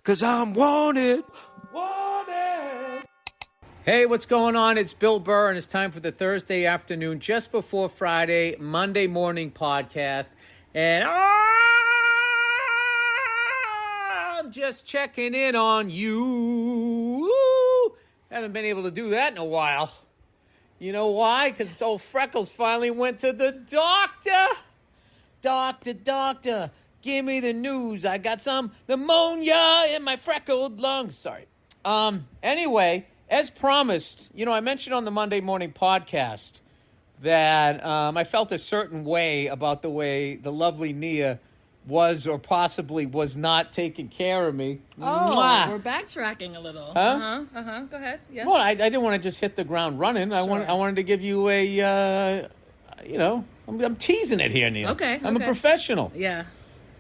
'cause I'm wanted. Wanted. Hey, what's going on? It's Bill Burr, and it's time for the Thursday afternoon, just before Friday, Monday morning podcast. And I'm just checking in on you. Haven't been able to do that in a while. You know why? Because old Freckles finally went to the doctor. Doctor, give me the news. I got some pneumonia in my freckled lungs. Sorry. Anyway, as promised, I mentioned on the Monday morning podcast that I felt a certain way about the way the lovely Nia was or possibly was not taking care of me. We're backtracking a little. Huh? Go ahead. Yes. Well, I didn't want to just hit the ground running. Sure. I wanted to give you a, I'm teasing it here, Nia. Okay. I'm a professional. Yeah.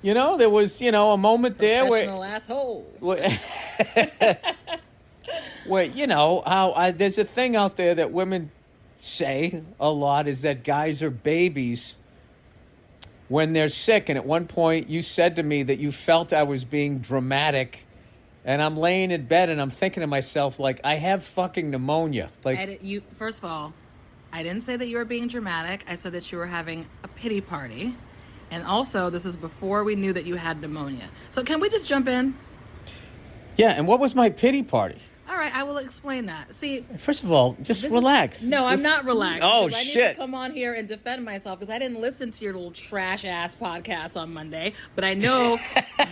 There was, a moment there where... Professional asshole. Where, there's a thing out there that women say a lot is that guys are babies when they're sick. And at one point you said to me that you felt I was being dramatic, and I'm laying in bed and I'm thinking to myself, like, I have fucking pneumonia. Like, First of all, I didn't say that you were being dramatic. I said that you were having a pity party. And also, this is before we knew that you had pneumonia. So can we just jump in? Yeah, and what was my pity party? All right, I will explain that. See, first of all, just relax. I'm not relaxed. Oh, I shit. need to come on here and defend myself because I didn't listen to your little trash-ass podcast on Monday, but I know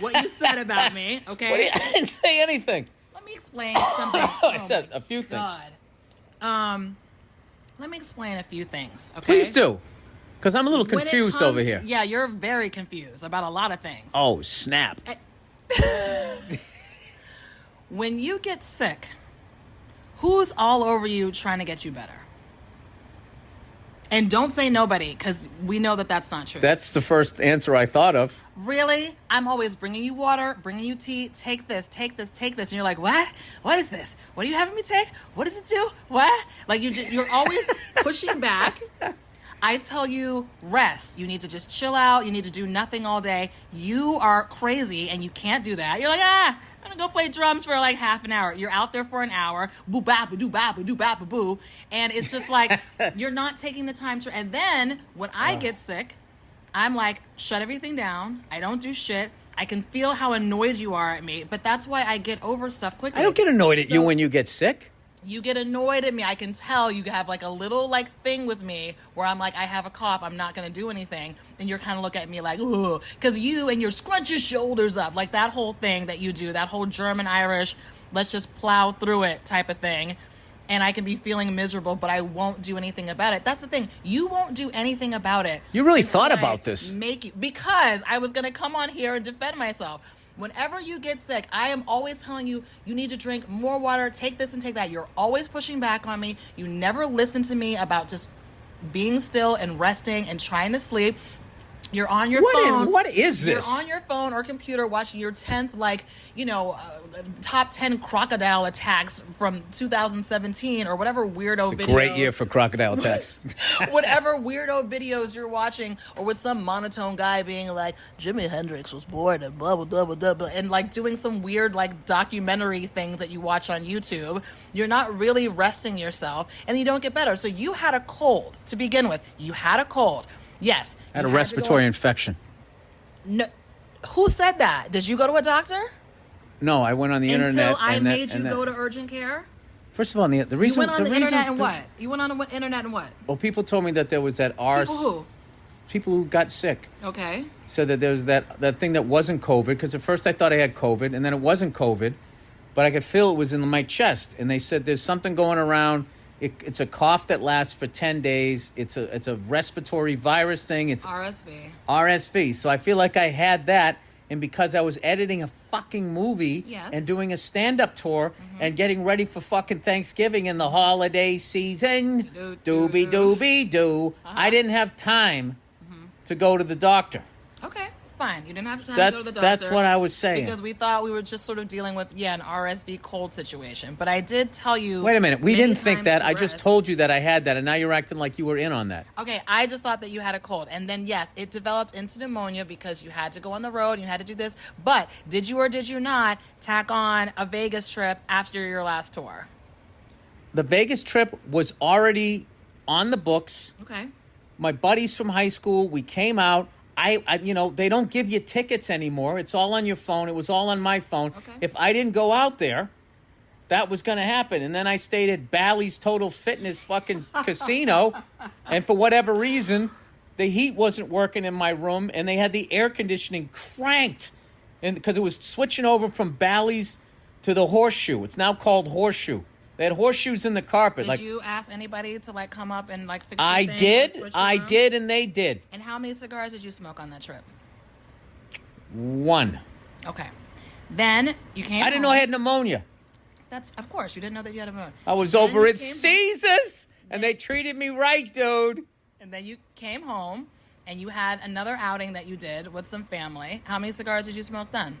what you said about me, okay? I didn't say anything. Let me explain something. I said a few things. Let me explain a few things, okay? Please do, because I'm a little confused over here. Yeah, you're very confused about a lot of things. Oh, snap. When you get sick, who's all over you trying to get you better? And don't say nobody, because we know that that's not true. That's the first answer I thought of. Really? I'm always bringing you water, bringing you tea. Take this, take this, take this. And you're like, what? What is this? What are you having me take? What does it do? What? Like, you're always pushing back. I tell you, rest. You need to just chill out. You need to do nothing all day. You are crazy and you can't do that. You're like, I'm going to go play drums for like half an hour. You're out there for an hour. Boo, bap, doo, bap, doo, bap, boo. And it's just like, you're not taking the time to. And then when I get sick, I'm like, shut everything down. I don't do shit. I can feel how annoyed you are at me. But that's why I get over stuff quickly. I don't get annoyed at you when you get sick. You get annoyed at me. I can tell you have like a little like thing with me where I'm like, I have a cough. I'm not going to do anything. And you're kind of looking at me like, ooh, because you and your scrunch your shoulders up, like that whole thing that you do, that whole German Irish, let's just plow through it type of thing. And I can be feeling miserable, but I won't do anything about it. That's the thing. You won't do anything about it. You really thought about this. Because I was going to come on here and defend myself. Whenever you get sick, I am always telling you, you need to drink more water, take this and take that. You're always pushing back on me. You never listen to me about just being still and resting and trying to sleep. You're on your phone. What is this? You're on your phone or computer watching your 10th, top 10 crocodile attacks from 2017 or whatever weirdo videos. Great year for crocodile attacks. Whatever weirdo videos you're watching, or with some monotone guy being like, Jimi Hendrix was born and blah, blah, blah, blah, blah, and like doing some weird like documentary things that you watch on YouTube. You're not really resting yourself and you don't get better. So you had a cold to begin with. You had a cold. Yes. I had a respiratory infection. No, who said that? Did you go to a doctor? No, I went on the internet. Until I made you go to urgent care? First of all, the reason... You went on the internet and what? You went on the internet and what? Well, people told me that there was that People who? People who got sick. Okay. So that there was that thing that wasn't COVID, because at first I thought I had COVID, and then it wasn't COVID, but I could feel it was in my chest. And they said there's something going around... It's a cough that lasts for 10 days. It's a respiratory virus thing. It's RSV. So I feel like I had that. And because I was editing a fucking movie and doing a stand-up tour and getting ready for fucking Thanksgiving and the holiday season, doobie-doobie-doo, I didn't have time to go to the doctor. Okay. fine. You didn't have time to go to the doctor. That's what I was saying. Because we thought we were just sort of dealing with, an RSV cold situation. But I did tell you. Wait a minute. We didn't think that. I rest. just told you that I had that, and now you're acting like you were in on that. Okay, I just thought that you had a cold. And then, yes, it developed into pneumonia because you had to go on the road and you had to do this. But did you or did you not tack on a Vegas trip after your last tour? The Vegas trip was already on the books. Okay. My buddies from high school, we came out. I they don't give you tickets anymore. It's all on your phone. It was all on my phone. Okay. If I didn't go out there, that was going to happen. And then I stayed at Bally's Total Fitness fucking casino. And for whatever reason, the heat wasn't working in my room. And they had the air conditioning cranked. And because it was switching over from Bally's to the Horseshoe. It's now called Horseshoe. They had horseshoes in the carpet. Did you ask anybody to come up and fix your I thing did. I did, and they did. And how many cigars did you smoke on that trip? 1. Okay. Then you came I didn't know I had pneumonia. That's, of course, you didn't know that you had pneumonia. I was Then over you at came Caesars, and they treated me right, dude. And then you came home, and you had another outing that you did with some family. How many cigars did you smoke then?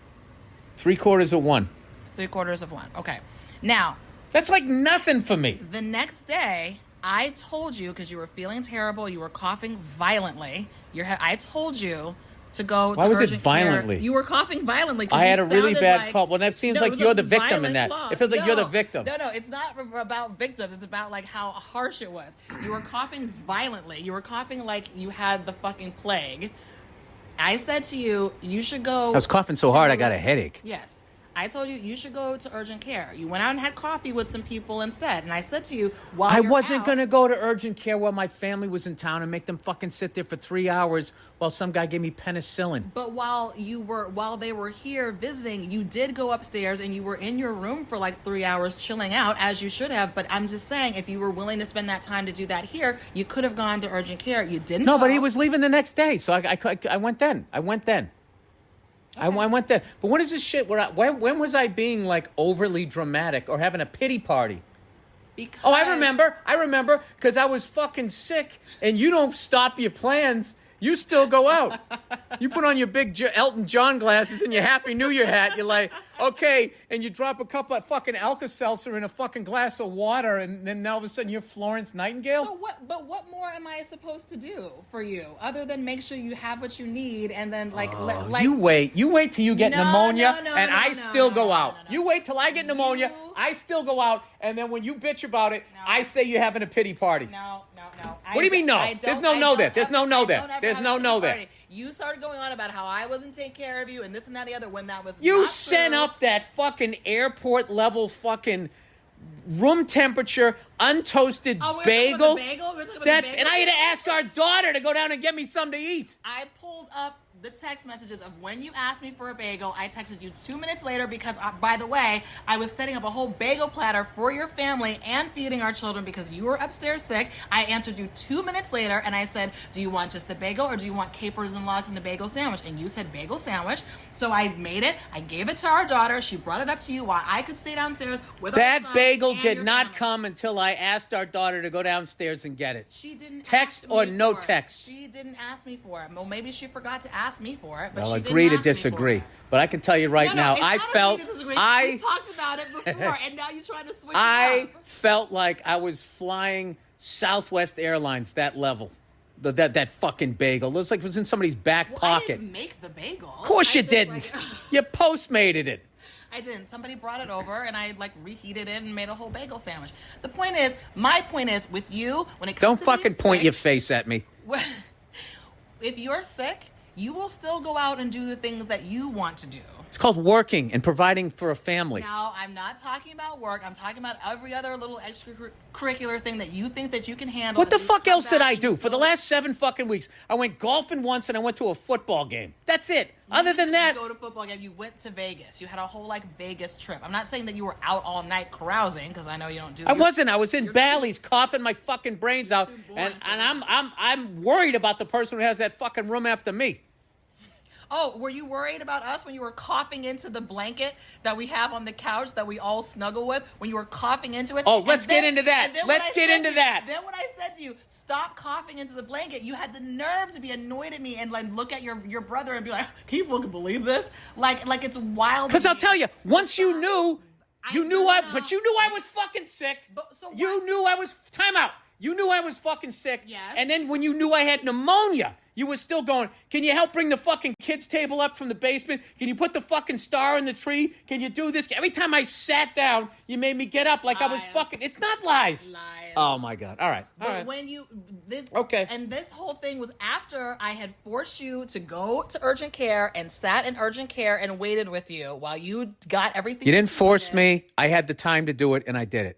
3/4 of 1. 3/4 of 1. Okay. Now, That's like nothing for me. the next day, I told you, because you were feeling terrible, you were coughing violently. I told you to go to Why was it urgent care. violently? You were coughing violently. I had a really bad cough. cough. Well, that seems like you're the victim in that. It feels like you're the victim. No, it's not about victims. It's about how harsh it was. You were coughing violently. You were coughing like you had the fucking plague. I said to you, you should go. I was coughing so hard I got a headache. Yes. I told you, you should go to urgent care. You went out and had coffee with some people instead. And I said to you, while I you're wasn't out, going to go to urgent care while my family was in town and make them fucking sit there for 3 hours while some guy gave me penicillin. But while they were here visiting, you did go upstairs and you were in your room for 3 hours chilling out, as you should have. But I'm just saying, if you were willing to spend that time to do that here, you could have gone to urgent care. You didn't. No, go. but he was leaving the next day, so I went then. I went then. Okay. I went then. But when is this shit? When was I being overly dramatic or having a pity party? Because Oh, I remember, because I was fucking sick, and you don't stop your plans. You still go out. You put on your big Elton John glasses and your Happy New Year hat. You're like, okay, and you drop a cup of fucking Alka-Seltzer in a fucking glass of water, and then all of a sudden you're Florence Nightingale? So what? But what more am I supposed to do for you other than make sure you have what you need and then You wait till you get pneumonia, and I still go out. No. You wait till I get pneumonia, I still go out, and then when you bitch about it, I say you're having a pity party. No. What do you mean no? There's no no there. There's no no there. There's no no there. You started going on about how I wasn't taking care of you and this and that and the other when that was You not sent true. up that fucking airport level fucking room temperature untoasted Oh, we're bagel. talking about the bagel? We're talking about the bagel? And I had to ask our daughter to go down and get me something to eat. I pulled up the text messages of when you asked me for a bagel. I texted you 2 minutes later because, by the way, I was setting up a whole bagel platter for your family and feeding our children because you were upstairs sick. I answered you 2 minutes later and I said, do you want just the bagel or do you want capers and logs and a bagel sandwich? And you said bagel sandwich. So I made it. I gave it to our daughter. She brought it up to you while I could stay downstairs with our That son bagel and did your not family. come until I asked our daughter to go downstairs and get it. She didn't Text ask or me no for it. text? She didn't ask me for it. Well, maybe she forgot to ask me for it, but I'll she didn't agree to ask me for disagree. it. But I can tell you right now, it's I not felt agree to disagree. I We talked about it before, and now you're trying to switch it I up. felt like I was flying Southwest Airlines that level. That fucking bagel. It looks like it was in somebody's back Well, pocket. I didn't make the bagel. Of course you I just, didn't. You postmated it. I didn't. Somebody brought it over, and I reheated it and made a whole bagel sandwich. My point is, with you, when it comes Don't to fucking being point sick, your face at me. if you're sick, you will still go out and do the things that you want to do. It's called working and providing for a family. Now, I'm not talking about work. I'm talking about every other little extracurricular thing that you think that you can handle. What the that you fuck come else did back I and do? you For the feel- last 7 fucking weeks, I went golfing once and I went to a football game. That's it. Other than that, you go to football game. You went to Vegas. You had a whole Vegas trip. I'm not saying that you were out all night carousing because I know you don't do. I wasn't. I was in you're Bally's coughing my fucking brains out, too boring and for that. I'm worried about the person who has that fucking room after me. Oh, were you worried about us when you were coughing into the blanket that we have on the couch that we all snuggle with? When you were coughing into it? Oh, let's get into that. Let's get into that. Then when I said to you, stop coughing into the blanket, you had the nerve to be annoyed at me and like look at your brother and be like, can you fucking believe this? Like it's wild. Because I'll tell you, once you knew, but you knew I was fucking sick. You knew I was, time out. You knew I was fucking sick. Yes. And then when you knew I had pneumonia, you were still going, can you help bring the fucking kids' table up from the basement? Can you put the fucking star in the tree? Can you do this? Every time I sat down, you made me get up like I was fucking, it's not lies. Lies. Oh my God. All right. But when you, okay. And this whole thing was after I had forced you to go to urgent care and sat in urgent care and waited with you while you got everything. You didn't force me. I had the time to do it and I did it.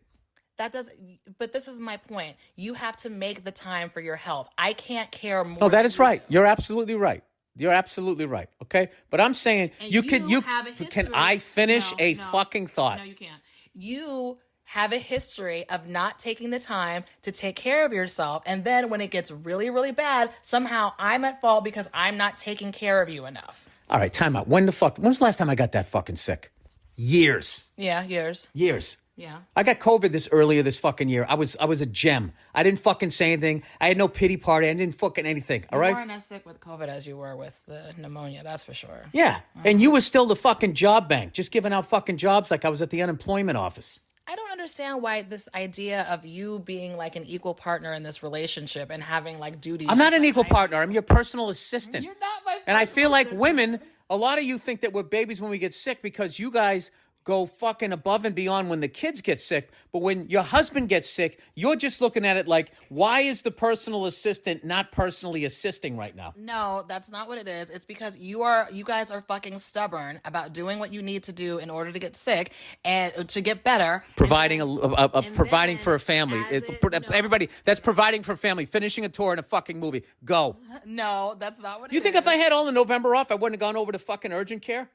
But this is my point. You have to make the time for your health. I can't care more. No, that is right. You're absolutely right. You're absolutely right. Okay, but I'm saying can I finish a fucking thought? No, you can't. You have a history of not taking the time to take care of yourself, and then when it gets really, really bad, somehow I'm at fault because I'm not taking care of you enough. All right, time out. When's the last time I got that fucking sick? Years. Yeah, years. Yeah. I got COVID earlier this fucking year. I was a gem. I didn't fucking say anything. I had no pity party. I didn't fucking anything. All right. You weren't as sick with COVID as you were with the pneumonia. That's for sure. Yeah. And you were still the fucking job bank, just giving out fucking jobs like I was at the unemployment office. I don't understand why this idea of you being like an equal partner in this relationship and having like duties. I'm not an equal partner. I'm your personal assistant. You're not my. And I feel like women. A lot of you think that we're babies when we get sick because you guys go fucking above and beyond when the kids get sick. But when your husband gets sick, you're just looking at it like, why is the personal assistant not personally assisting right now? No, that's not what it is. It's because you guys are fucking stubborn about doing what you need to do in order to get sick and to get better. Providing providing for a family. Everybody, that's providing for a family. Finishing a tour in a fucking movie. Go. No, that's not what it is. You think if I had all the November off, I wouldn't have gone over to fucking urgent care?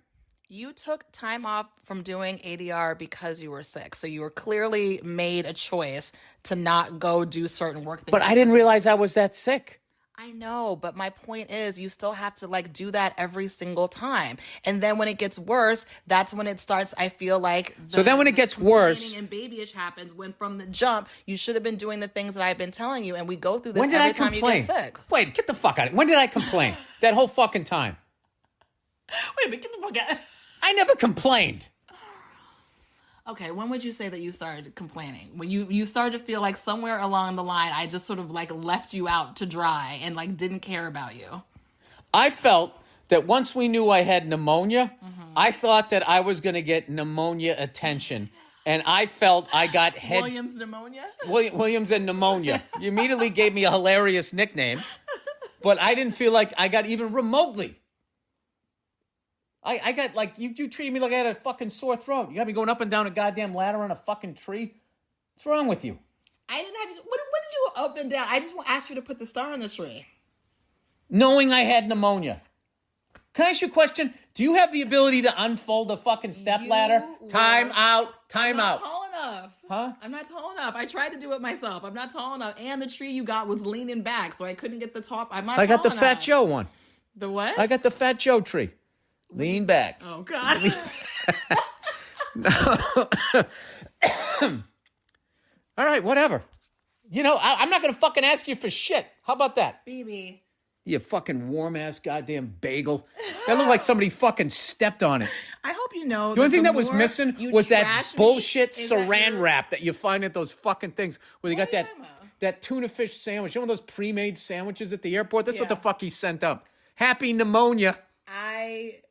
You took time off from doing ADR because you were sick. So you were clearly made a choice to not go do certain work. But I didn't realize I was that sick. I know, but my point is you still have to like do that every single time. And then when it gets worse, that's when it starts, I feel like. So then when it gets worse. And babyish happens when from the jump, you should have been doing the things that I've been telling you. And we go through this every time you get sick. Wait, get the fuck out of it. When did I complain? That whole fucking time. Wait a minute, get the fuck out. I never complained. Okay, when would you say that you started complaining? When you started to feel like somewhere along the line, I just sort of like left you out to dry and like didn't care about you. I felt that once we knew I had pneumonia, I thought that I was going to get pneumonia attention. And I felt I got Williams pneumonia? Williams and pneumonia. You immediately gave me a hilarious nickname. But I didn't feel like I got even remotely. I got like, you treated me like I had a fucking sore throat. You got me going up and down a goddamn ladder on a fucking tree. What's wrong with you? I didn't have you. What did you up and down? I just asked you to put the star on the tree. Knowing I had pneumonia. Can I ask you a question? Do you have the ability to unfold a fucking step ladder? Time out. I'm not tall enough. Huh? I'm not tall enough. I tried to do it myself. I'm not tall enough. And the tree you got was leaning back, so I couldn't get the top. I'm not tall enough. I got the Fat Joe one. The what? I got the Fat Joe tree. Lean back. Oh, God. All right, whatever. You know, I'm not going to fucking ask you for shit. How about that? BB. You fucking warm-ass goddamn bagel. That looked like somebody fucking stepped on it. I hope you know. The only thing that was missing was that bullshit saran wrap that you find at those fucking things where they got that tuna fish sandwich. You know those pre-made sandwiches at the airport? That's what the fuck he sent up. Happy pneumonia. I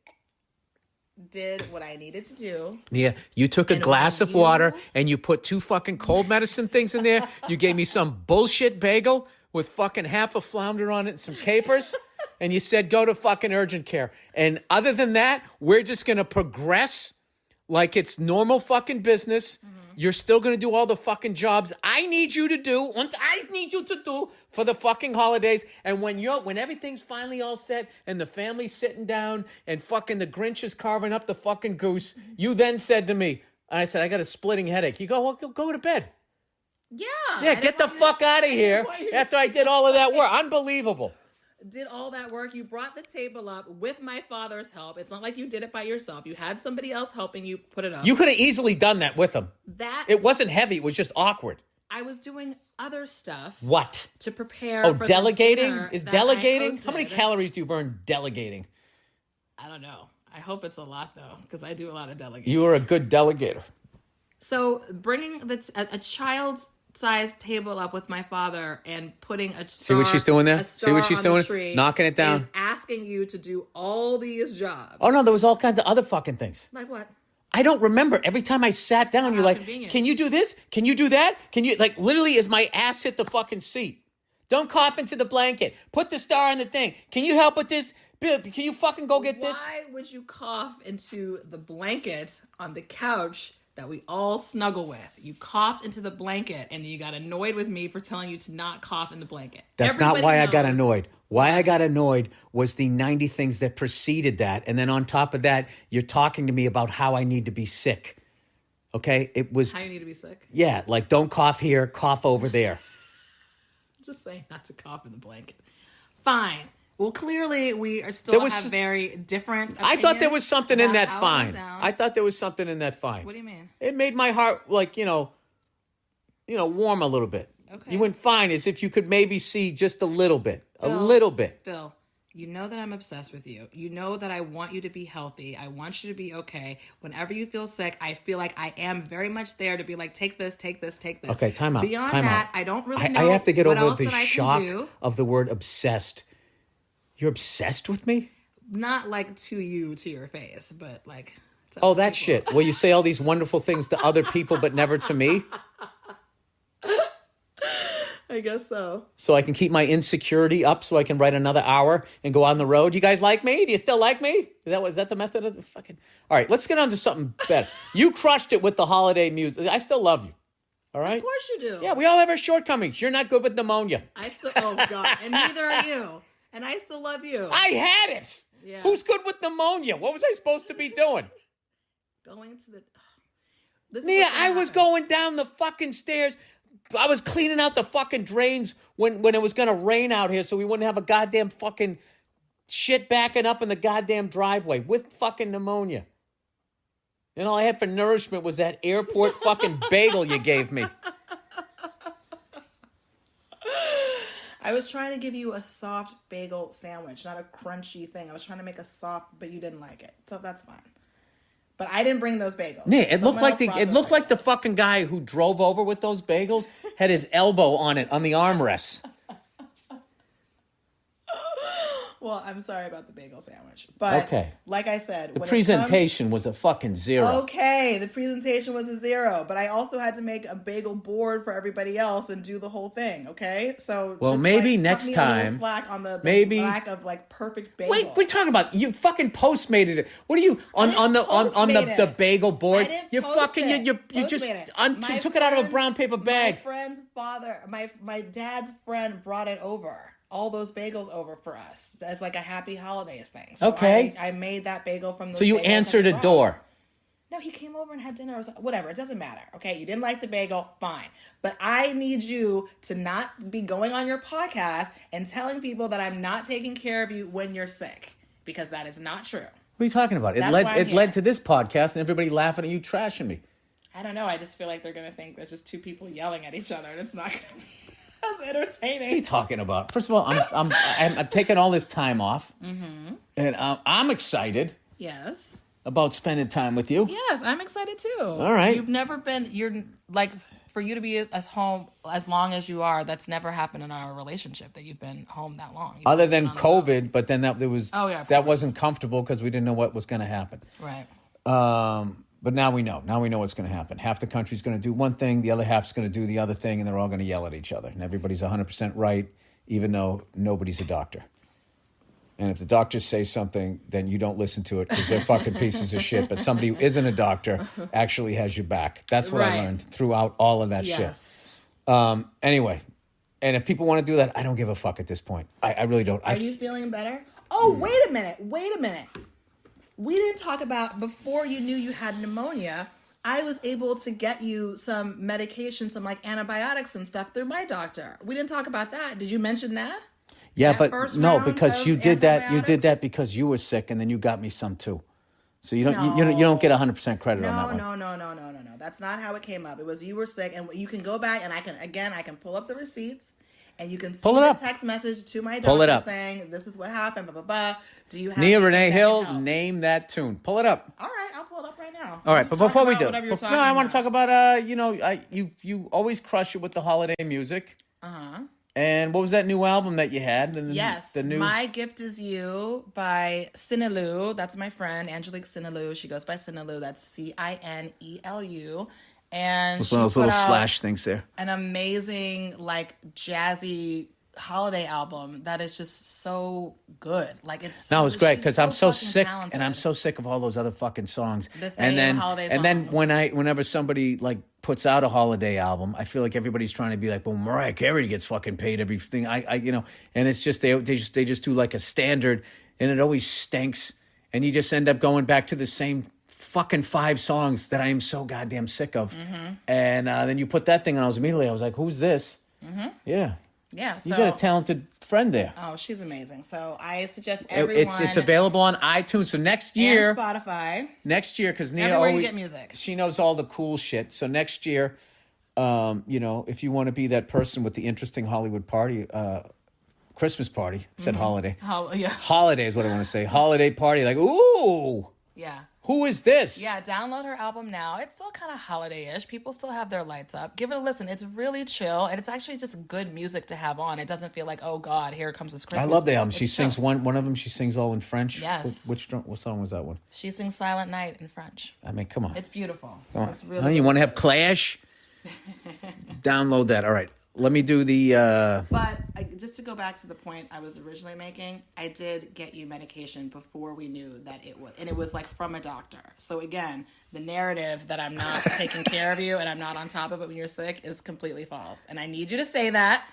did what I needed to do. Yeah, you took a glass of water and you put 2 fucking cold medicine things in there. You gave me some bullshit bagel with fucking half a flounder on it and some capers. And you said, go to fucking urgent care. And other than that, we're just going to progress like it's normal fucking business. You're still going to do all the fucking jobs I need you to do for the fucking holidays. And when everything's finally all set and the family's sitting down and fucking the Grinch is carving up the fucking goose, you then said to me, and I said, I got a splitting headache. You go, well, go to bed. Yeah. Yeah, get the fuck out of here after I did all of that work. Unbelievable. did all that work. You brought the table up with my father's help. It's not like you did it by yourself. You had somebody else helping you put it up. You could have easily done that with him. It wasn't heavy. It was just awkward. I was doing other stuff. What? To prepare for delegating? The Is delegating? How many calories do you burn delegating? I don't know. I hope it's a lot, though, because I do a lot of delegating. You are a good delegator. So bringing a child-sized table up with my father and putting a star, see what she's doing there? See what she's doing? Knocking it down. Is asking you to do all these jobs. Oh, no, there was all kinds of other fucking things. Like what? I don't remember. Every time I sat down, you're like, convenient. Can you do this? Can you do that? Can you, like, literally as my ass hit the fucking seat. Don't cough into the blanket. Put the star on the thing. Can you help with this? Bill, can you fucking go get this? Why would you cough into the blanket on the couch that we all snuggle with? You coughed into the blanket and you got annoyed with me for telling you to not cough in the blanket. That's not why I got annoyed. Why I got annoyed was the 90 things that preceded that. And then on top of that, you're talking to me about how I need to be sick. Okay? It was... How you need to be sick? Yeah, like don't cough here, cough over there. Just saying not to cough in the blanket. Fine. Well, clearly we are still have very different opinions. I thought there was something in that fine. I thought there was something in that fine. What do you mean? It made my heart like, warm a little bit. Okay. You went fine as if you could maybe see just a little bit. Bill, a little bit. Bill, you know that I'm obsessed with you. You know that I want you to be healthy. I want you to be okay. Whenever you feel sick, I feel like I am very much there to be like, take this, take this, take this. Okay, time out. Beyond time that, out. I don't really know I have to get what over else the that I shock can do. of the word obsessed. You're obsessed with me? Not like to you, to your face, but like... Oh, that shit. Well, you say all these wonderful things to other people, but never to me? I guess so. So I can keep my insecurity up so I can write another hour and go on the road. You guys like me? Do you still like me? Is that the method of the fucking... All right, let's get on to something better. You crushed it with the holiday music. I still love you. All right? Of course you do. Yeah, we all have our shortcomings. You're not good with pneumonia. I still... Oh, God. And neither are you. And I still love you. I had it. Yeah. Who's good with pneumonia? What was I supposed to be doing? Going to the... This is Nia, I was going down the fucking stairs. I was cleaning out the fucking drains when it was going to rain out here so we wouldn't have a goddamn fucking shit backing up in the goddamn driveway with fucking pneumonia. And all I had for nourishment was that airport fucking bagel you gave me. I was trying to give you a soft bagel sandwich, not a crunchy thing. I was trying to make a soft, but you didn't like it. So that's fine. But I didn't bring those bagels. Nia, it looked like the fucking guy who drove over with those bagels had his elbow on it, on the armrest. Well, I'm sorry about the bagel sandwich. But okay. Like I said, the presentation was a fucking 0. Okay, the presentation was a 0, but I also had to make a bagel board for everybody else and do the whole thing, okay? So well, just maybe like, next cut me time. A little slack on the maybe lack of like perfect bagel. Wait, what are you talking about? You fucking Postmated it. What are you on the bagel board? You fucking you just took it out of a brown paper bag. My friend's father, my dad's friend brought it over. All those bagels over for us as like a happy holidays thing. So okay. I made that bagel from those. So you answered a door. No, he came over and had dinner or whatever. It doesn't matter. Okay, you didn't like the bagel, fine. But I need you to not be going on your podcast and telling people that I'm not taking care of you when you're sick, because that is not true. What are you talking about? It led to this podcast and everybody laughing at you trashing me. I don't know. I just feel like they're gonna think there's just two people yelling at each other, and it's not gonna be. That's entertaining. What are you talking about? First of all, I'm taking all this time off, and I'm excited. Yes. About spending time with you. Yes, I'm excited too. All right. You're like, for you to be as home as long as you are. That's never happened in our relationship that you've been home that long. Other than COVID, but then that wasn't comfortable because we didn't know what was going to happen. Right. But now we know. Now we know what's going to happen. Half the country's going to do one thing, the other half's going to do the other thing, and they're all going to yell at each other. And everybody's 100% right, even though nobody's a doctor. And if the doctors say something, then you don't listen to it because they're fucking pieces of shit. But somebody who isn't a doctor actually has your back. That's what I learned throughout all of that shit. Anyway, and if people want to do that, I don't give a fuck at this point. I really don't. Are you feeling better? Oh, wait a minute. We didn't talk about, before you knew you had pneumonia, I was able to get you some medication, some like antibiotics and stuff through my doctor. We didn't talk about that. Did you mention that? Yeah, That but first no, round because of you did that. You did antibiotics? that because you were sick, and then you got me some too. So you don't get 100% credit on that one. No. That's not how it came up. It was you were sick, and you can go back and I can pull up the receipts, and you can see Pull it the up. text message to my Pull it doctor up. saying this is what happened. Blah blah blah. Do you have Nia anything Renee that can Hill, help? name that tune. Pull it up. All right, I'll pull it up right now. All right, You but talk before we about do, whatever you're no, talking I want to about. talk about you always crush it with the holiday music. And what was that new album that you had? Yes, the new. My Gift Is You by Sinelu. That's my friend, Angelique Sinelu. She goes by Sinelu. That's Cinelu. And With she one of those put little out slash things there. an amazing, like, jazzy holiday album that is just so good. Like, it's No, it was great she's because I'm so fucking sick, talented. and I'm so sick of all those other fucking songs. The same holiday and then songs. whenever somebody like puts out a holiday album, I feel like everybody's trying to be like, well, Mariah Carey gets fucking paid everything. And it's just they just do like a standard, and it always stinks, and you just end up going back to the same fucking 5 songs that I am so goddamn sick of. And then you put that thing on, I was like, who's this? Yeah. Yeah, so You got a talented friend there. oh, she's amazing. So I suggest everyone It's available on iTunes. So next year, and Spotify. Because Nia Everywhere you always get music. she knows all the cool shit. So next year, if you want to be that person with the interesting Hollywood party, Christmas party, I said holiday. Holiday is what I want to say. Holiday party, like, ooh, Yeah. who is this? Yeah, download her album now. It's still kind of holiday-ish. People still have their lights up. Give it a listen. It's really chill, and it's actually just good music to have on. It doesn't feel like, oh God, here comes this Christmas. I love the music. album. It's She chill. sings one of them. She sings all in French. Yes. What song was that one? She sings Silent Night in French. I mean, come on. It's beautiful. Come on. It's really You want to have Clash? Download that. All right. Let me do the. But just to go back to the point I was originally making, I did get you medication before we knew that it was, and it was like from a doctor. So again, the narrative that I'm not taking care of you and I'm not on top of it when you're sick is completely false. And I need you to say that.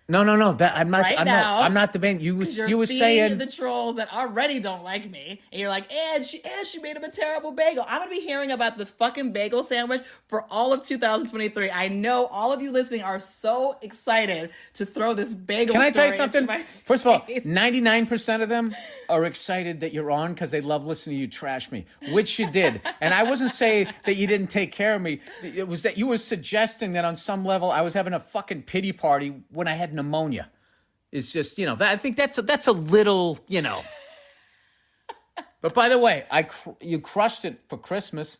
No. That I'm not. Right I'm now, not. I'm not debating. You was You're saying feeding the trolls that already don't like me, and you're like, and she made him a terrible bagel. I'm gonna be hearing about this fucking bagel sandwich for all of 2023. I know all of you listening are so excited to throw this bagel. Can I tell you story into something? my First of all, face. 99% of them are excited that you're on because they love listening to you trash me, which you did. And I wasn't saying that you didn't take care of me. It was that you were suggesting that on some level I was having a fucking pity party when I had pneumonia. It's just, I think that's a little, But by the way, you crushed it for Christmas.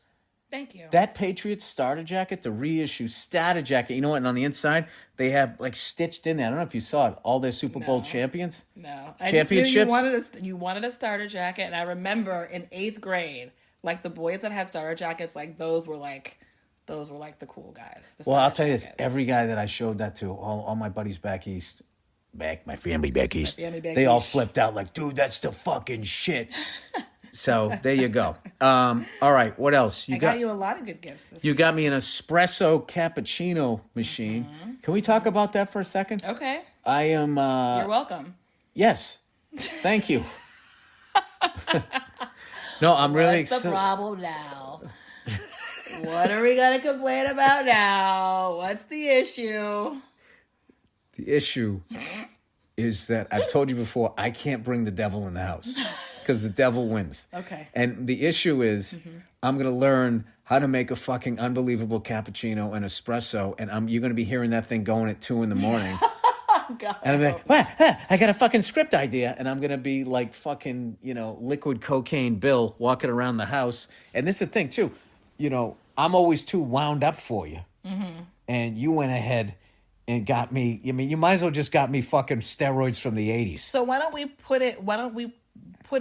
Thank you. That Patriots starter jacket, the reissue starter jacket, you know what? And on the inside, they have like stitched in there. I don't know if you saw it. All their Super Bowl champions. No, I just knew Championships. you wanted a starter jacket, and I remember in 8th grade, like the boys that had starter jackets, like those were like the cool guys. The Well, I'll starter tell you this. jackets. Every guy that I showed that to, all my buddies back east, my family back east, family back they all east. flipped out like, dude, that's the fucking shit. So there you go. All right, what else? I got you a lot of good gifts this You week. got me an espresso cappuccino machine. Can we talk about that for a second? Okay, I am. you're welcome. Yes. Thank you. No, I'm really What's the excited. problem now? What are we gonna complain about now? What's the issue? The issue is that I've told you before, I can't bring the devil in the house because the devil wins. Okay. And the issue is I'm going to learn how to make a fucking unbelievable cappuccino and espresso, and you're going to be hearing that thing going at 2 a.m. God. And I'm like, "What? I got a fucking script idea." And I'm going to be like fucking, liquid cocaine Bill walking around the house. And this is the thing, too. I'm always too wound up for you. And you went ahead and got me. I mean, you might as well just got me fucking steroids from the 80s. So why don't we put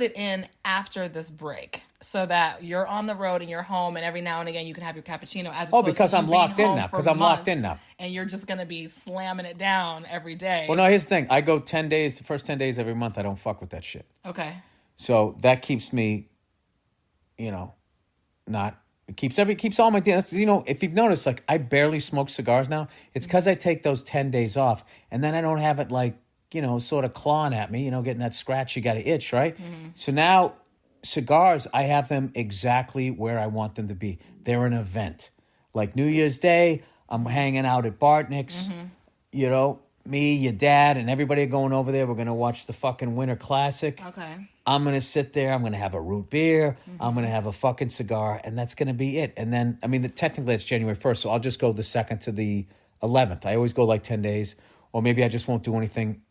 it in after this break so that you're on the road and you're home and every now and again you can have your cappuccino as opposed because to you I'm being locked in home now, for 'cause I'm locked in months now. and you're just going to be slamming it down every day. Well, no, here's the thing. I go 10 days, the first 10 days every month, I don't fuck with that shit. Okay. So that keeps me, it keeps all my days. If you've noticed, like, I barely smoke cigars now. It's because I take those 10 days off, and then I don't have it, like, sort of clawing at me, getting that scratch, you got to itch, right? So now, cigars, I have them exactly where I want them to be. They're an event. Like New Year's Day, I'm hanging out at Bartnick's, me, your dad, and everybody are going over there. We're going to watch the fucking Winter Classic. Okay. I'm going to sit there. I'm going to have a root beer. I'm going to have a fucking cigar, and that's going to be it. And then, I mean, technically it's January 1st, so I'll just go the 2nd to the 11th. I always go like 10 days, or maybe I just won't do anything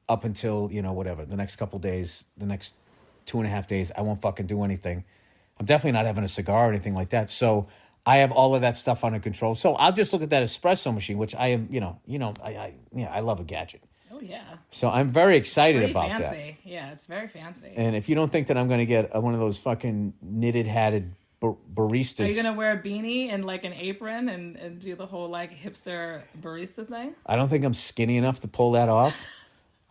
up until, whatever, the next couple days, the next 2.5 days. I won't fucking do anything. I'm definitely not having a cigar or anything like that. So I have all of that stuff under control. So I'll just look at that espresso machine, which I am, I love a gadget. Oh, yeah. So I'm very excited Pretty about fancy. that. Yeah, it's very fancy. And if you don't think that I'm going to get one of those fucking knitted hatted baristas. Are you going to wear a beanie and like an apron and do the whole like hipster barista thing? I don't think I'm skinny enough to pull that off.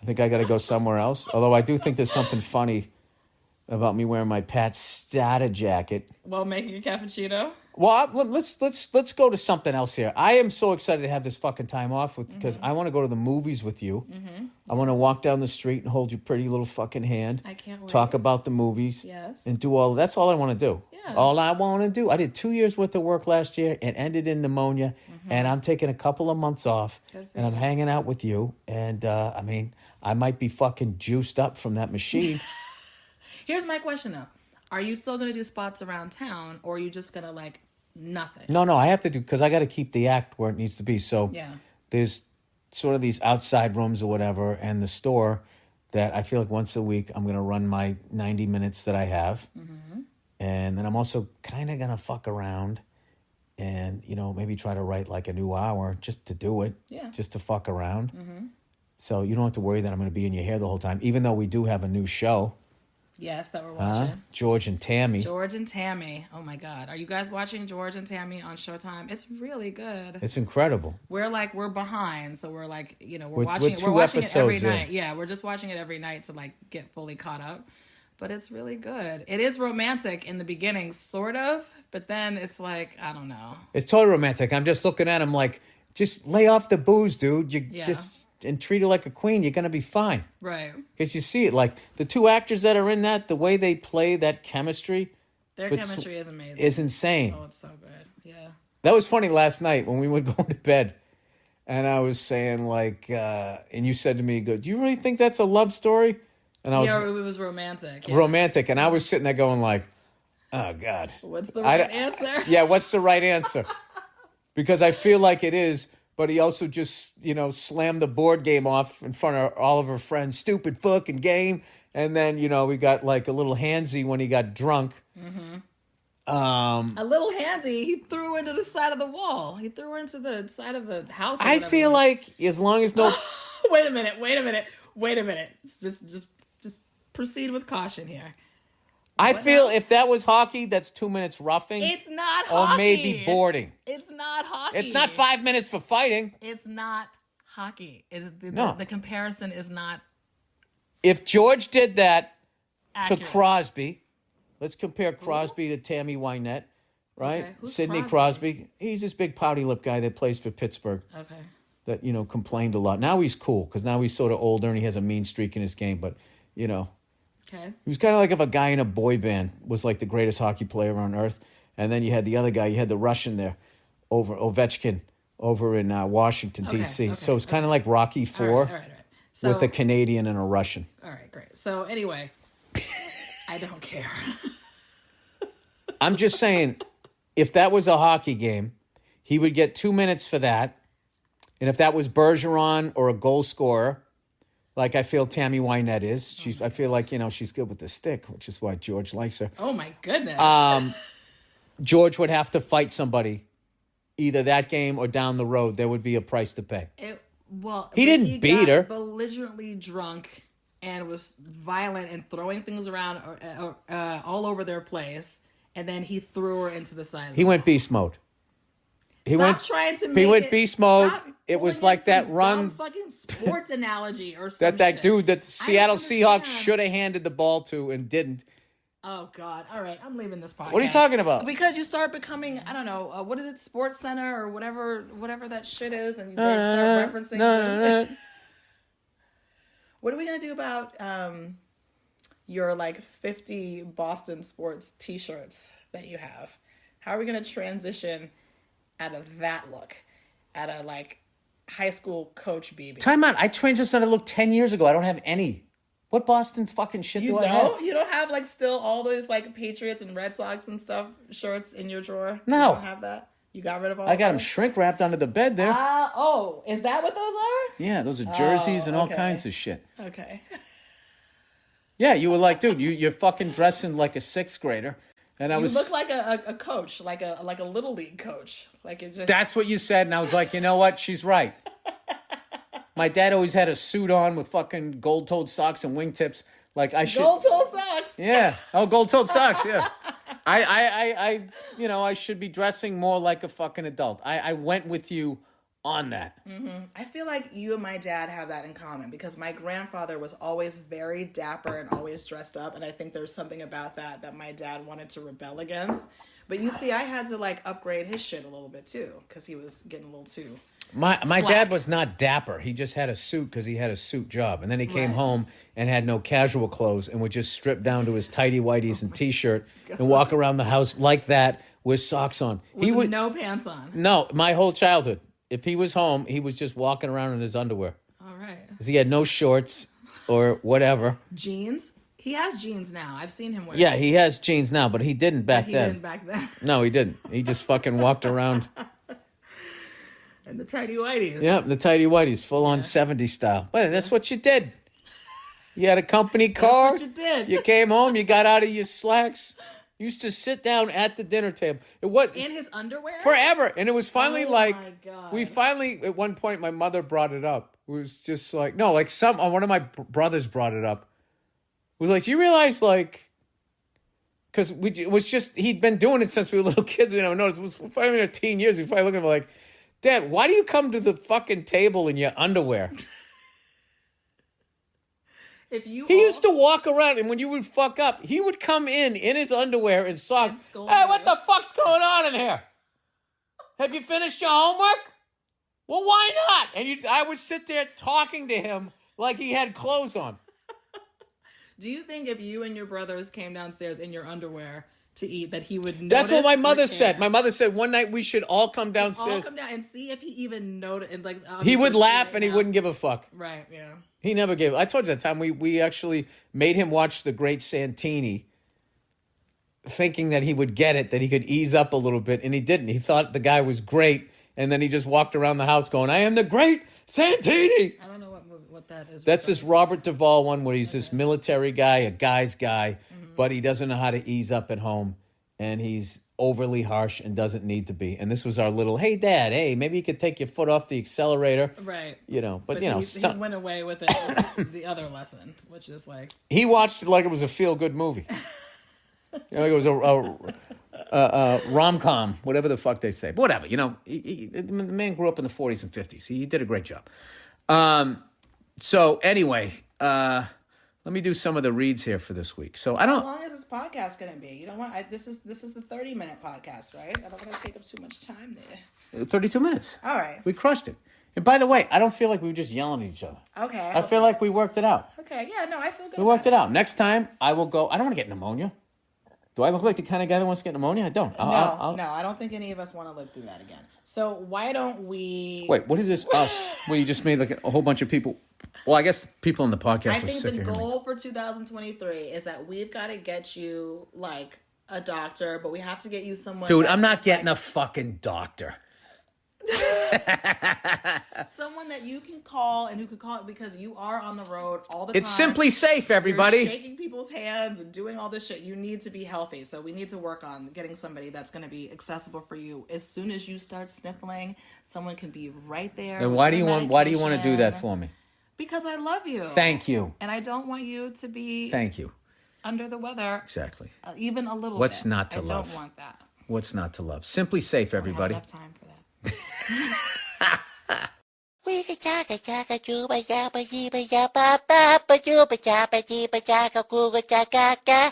I think I got to go somewhere else. Although I do think there's something funny about me wearing my Pat Starter jacket While making a cappuccino? Well, let's go to something else here. I am so excited to have this fucking time off because I want to go to the movies with you. I want to walk down the street and hold your pretty little fucking hand. I can't wait. Talk about the movies. Yes. And do all. That's all I want to do. Yeah. All I want to do. I did 2 years worth of work last year and ended in pneumonia. And I'm taking a couple of months off. And I'm hanging out with you. And I mean, I might be fucking juiced up from that machine. Here's my question though. Are you still going to do spots around town, or are you just going to like nothing? No, I have to do, because I got to keep the act where it needs to be. So there's sort of these outside rooms or whatever, and the store that I feel like once a week I'm going to run my 90 minutes that I have. And then I'm also kind of going to fuck around and, maybe try to write like a new hour just to do it, just to fuck around. So you don't have to worry that I'm going to be in your hair the whole time, even though we do have a new show. Yes, that we're watching. George and Tammy. George and Tammy. Oh my God. Are you guys watching George and Tammy on Showtime? It's really good. It's incredible. We're behind. So we're like, we're We're watching it. 2 We're watching it every episodes night. in. Yeah, we're just watching it every night to like get fully caught up. But it's really good. It is romantic in the beginning, sort of. But then it's like, I don't know. It's totally romantic. I'm just looking at him like, just lay off the booze, dude. And treat her like a queen. You're going to be fine. Right. Because you see it. Like, the two actors that are in that, the way they play that chemistry. Their chemistry is amazing. It's insane. Oh, it's so good. Yeah. That was funny last night when we were going to bed. And I was saying, like, and you said to me, do you really think that's a love story? And I was, it was romantic. Yeah. Romantic. And I was sitting there going like, oh, God. What's the right answer? Yeah, what's the right answer? Because I feel like it is. But he also just, slammed the board game off in front of all of her friends. Stupid fucking game. And then, we got like a little handsy when he got drunk. A little handsy. He threw her into the side of the wall. He threw her into the side of the house. I feel like as long as no... Wait a minute. Just proceed with caution here. I feel if that was hockey, that's 2 minutes roughing. It's not hockey. Or maybe boarding. It's not hockey. It's not 5 minutes for fighting. It's not hockey. The comparison is not... If George did that accurate. to Crosby, let's compare Crosby to Tammy Wynette, right? Okay. Who's Sidney Crosby. He's this big pouty lip guy that plays for Pittsburgh. Okay. That, complained a lot. Now he's cool because now he's sort of older and he has a mean streak in his game. But, Okay. He was kind of like if a guy in a boy band was like the greatest hockey player on earth. And then you had the other guy, you had the Russian there, Ovechkin, over in Washington, D.C. Okay, so it's kind of like Rocky IV all right. So, with a Canadian and a Russian. All right, great. So anyway, I don't care. I'm just saying, if that was a hockey game, he would get 2 minutes for that. And if that was Bergeron or a goal scorer, like I feel Tammy Wynette is. I feel like, she's good with the stick, which is why George likes her. Oh, my goodness. George would have to fight somebody, either that game or down the road. There would be a price to pay. He didn't beat her. Belligerently drunk and was violent and throwing things around all over their place. And then he threw her into the side. He went beast mode. He went beast mode. It was like that run. Fucking sports analogy or something. That dude that the Seattle Seahawks should have handed the ball to and didn't. Oh God! All right, I'm leaving this podcast. What are you talking about? Because you start becoming, I don't know, what is it, Sports Center or whatever that shit is, and they start referencing. No. What are we gonna do about your like 50 Boston sports T-shirts that you have? How are we gonna transition out of that look, out of like high school coach BB. Time out. I transitioned to look 10 years ago. I don't have any. What Boston fucking shit do I have? You don't have like still all those like Patriots and Red Sox and stuff shirts in your drawer? No. You don't have that? You got rid of all I got them those? shrink wrapped under the bed there. Is that what those are? Yeah, those are jerseys and all kinds of shit. Okay. Yeah, you were like, dude, you're fucking dressing like a sixth grader. And You look like a coach, like a little league coach. Like it just. That's what you said, and I was like, you know what? She's right. My dad always had a suit on with fucking gold-toed socks and wingtips. Like I should. Gold-toed socks. Yeah. Oh, gold-toed socks. Yeah. I should be dressing more like a fucking adult. I went with you on that. Mm-hmm. I feel like you and my dad have that in common because my grandfather was always very dapper and always dressed up, and I think there's something about that my dad wanted to rebel against. But you see, I had to like upgrade his shit a little bit too because he was getting a little too. My slack. dad was not dapper. He just had a suit because he had a suit job. And then he came home and had no casual clothes and would just strip down to his tighty whities and T-shirt and walk around the house like that with socks on. He would no pants on. No, my whole childhood. If he was home, he was just walking around in his underwear. All right. He had no shorts or whatever. Jeans? He has jeans now. I've seen him wear Yeah, he has jeans now, but he didn't back then. He didn't back then. No, he didn't. He just fucking walked around. And the tighty whities. Yeah, the tighty whities, full on 70s style. But that's what you did. You had a company car. That's what you did. You came home, you got out of your slacks. You used to sit down at the dinner table. In his underwear? Forever. And it was finally my God. we finally, at one point, my mother brought it up. It was just like, no, like one of my brothers brought it up. It was like, do you realize, like, because it was just, he'd been doing it since we were little kids. We never noticed. It was finally in our teen years. We finally looked at him like, Dad, why do you come to the fucking table in your underwear? He used to walk around, and when you would fuck up, he would come in his underwear and socks. Hey, what the fuck's going on in here? Have you finished your homework? Well, why not? And I would sit there talking to him like he had clothes on. Do you think if you and your brothers came downstairs in your underwear to eat, that he would notice? That's what my mother said. My mother said one night we should all come downstairs. All come down and see if he even noticed. And like he would laugh and he wouldn't give a fuck. Right, yeah. He never gave. I told you that time we actually made him watch The Great Santini, thinking that he would get it, that he could ease up a little bit, and he didn't. He thought the guy was great, and then he just walked around the house going, "I am the Great Santini." I don't know what that is. That's this Robert Duvall one where he's this military guy, a guy's guy, but he doesn't know how to ease up at home, and he's overly harsh and doesn't need to be. And this was our little, hey, Dad, hey, maybe you could take your foot off the accelerator. Right. You know, but he went away with it with the other lesson, which is like... He watched it like it was a feel-good movie. It was a rom-com, whatever the fuck they say. But whatever, the man grew up in the 40s and 50s. He did a great job. So anyway, let me do some of the reads here for this week. So How long is this podcast going to be? You don't want this is the 30-minute podcast, right? I don't want to take up too much time there. 32 minutes. All right. We crushed it. And by the way, I don't feel like we were just yelling at each other. Okay. I feel like we worked it out. Okay. Yeah. No, I feel good. We worked it out. Next time I will go. I don't want to get pneumonia. Do I look like the kind of guy that wants to get pneumonia? I don't. No, I don't think any of us want to live through that again. So why don't we... Wait, what is this us? Where you just made like a whole bunch of people... Well, I guess people in the podcast I are think sick the of hearing goal for 2023 is that we've got to get you like a doctor, but we have to get you someone... Dude, I'm not getting a fucking doctor. Someone that you can call and who can call it because you are on the road all the time. It's Simply Safe, everybody. You're shaking people's hands and doing all this shit. You need to be healthy. So we need to work on getting somebody that's going to be accessible for you. As soon as you start sniffling, someone can be right there. And why do you want to do that for me? Because I love you. Thank you. And I don't want you to be Thank you. under the weather. Exactly. Even a little What's bit. not to love? I don't want that. What's not to love? Simply Safe, everybody. I don't have enough time for that. We ka chaka chaka chuba yaba yiba yaba ba ba juba chapa jiba chaka kuga chaka ka